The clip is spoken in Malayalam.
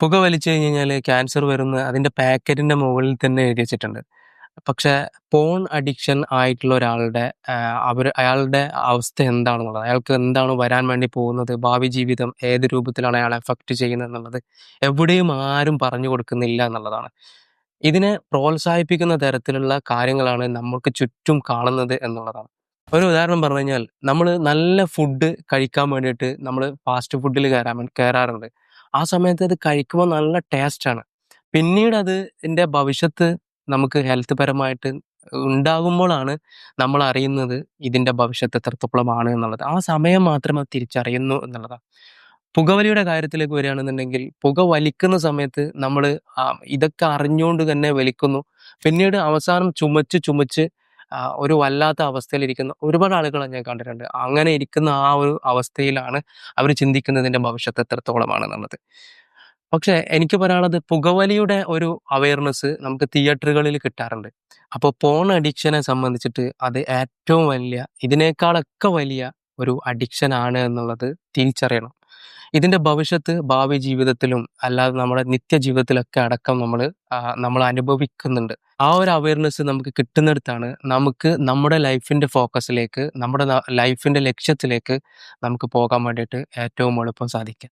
പുക വലിച്ചു കഴിഞ്ഞാല് ക്യാൻസർ വരുന്ന് അതിന്റെ പാക്കറ്റിന്റെ മുകളിൽ തന്നെ എഴുതി വെച്ചിട്ടുണ്ട്. പക്ഷേ പോൺ അഡിക്ഷൻ ആയിട്ടുള്ള ഒരാളുടെ അയാളുടെ അവസ്ഥ എന്താണെന്നുള്ളത്, അയാൾക്ക് എന്താണ് വരാൻ വേണ്ടി പോകുന്നത്, ഭാവി ജീവിതം ഏത് രൂപത്തിലാണ് അയാളെ അഫക്റ്റ് ചെയ്യുന്നതെന്നുള്ളത് എവിടെയും ആരും പറഞ്ഞു കൊടുക്കുന്നില്ല എന്നുള്ളതാണ്. ഇതിനെ പ്രോത്സാഹിപ്പിക്കുന്ന തരത്തിലുള്ള കാര്യങ്ങളാണ് നമുക്ക് ചുറ്റും കാണുന്നത് എന്നുള്ളതാണ്. ഒരു ഉദാഹരണം പറഞ്ഞു കഴിഞ്ഞാൽ, നമ്മള് നല്ല ഫുഡ് കഴിക്കാൻ വേണ്ടിയിട്ട് നമ്മള് ഫാസ്റ്റ് ഫുഡിൽ കേറാറുണ്ട്. ആ സമയത്ത് അത് കഴിക്കുമ്പോൾ നല്ല ടേസ്റ്റാണ്. പിന്നീട് അതിന്റെ ഭവിഷ്യത്ത് നമുക്ക് ഹെൽത്ത് പരമായിട്ട് ഉണ്ടാകുമ്പോഴാണ് നമ്മൾ അറിയുന്നത് ഇതിന്റെ ഭവിഷ്യത്ത് എത്രത്തോളമാണ് എന്നുള്ളത്. ആ സമയം മാത്രം അത് തിരിച്ചറിയുന്നു എന്നുള്ളതാണ്. പുകവലിയുടെ കാര്യത്തിലേക്ക് വരികയാണെന്നുണ്ടെങ്കിൽ, പുക വലിക്കുന്ന സമയത്ത് നമ്മള് ഇതൊക്കെ അറിഞ്ഞുകൊണ്ട് തന്നെ വലിക്കുന്നു. പിന്നീട് അവസാനം ചുമച്ച് ചുമച്ച് ഒരു വല്ലാത്ത അവസ്ഥയിലിരിക്കുന്ന ഒരുപാട് ആളുകളെ ഞാൻ കണ്ടിട്ടുണ്ട്. അങ്ങനെ ഇരിക്കുന്ന ആ ഒരു അവസ്ഥയിലാണ് അവര് ചിന്തിക്കുന്നതിന്റെ ഭവിഷ്യത്ത് എത്രത്തോളമാണെന്നുള്ളത്. പക്ഷേ എനിക്ക് പറയാനുള്ളത്, പുകവലിയുടെ ഒരു അവയർനെസ് നമുക്ക് തിയേറ്ററുകളിൽ കിട്ടാറുണ്ട്. അപ്പോൾ പോൺ അഡിക്ഷനെ സംബന്ധിച്ചിട്ട് അത് ഏറ്റവും വലിയ, ഇതിനേക്കാളൊക്കെ വലിയ ഒരു അഡിക്ഷൻ ആണ് എന്നുള്ളത് തിരിച്ചറിയണം. ഇതിന്റെ ഭവിഷ്യത്ത് ഭാവി ജീവിതത്തിലും അല്ലാതെ നമ്മുടെ നിത്യജീവിതത്തിലൊക്കെ അടക്കം നമ്മൾ അനുഭവിക്കുന്നുണ്ട്. ആ ഒരു അവയർനെസ് നമുക്ക് കിട്ടുന്നിടത്താണ് നമുക്ക് നമ്മുടെ ലൈഫിന്റെ ഫോക്കസിലേക്ക്, നമ്മുടെ ലൈഫിന്റെ ലക്ഷ്യത്തിലേക്ക് നമുക്ക് പോകാൻ വേണ്ടിയിട്ട് ഏറ്റവും എളുപ്പം സാധിക്കുക.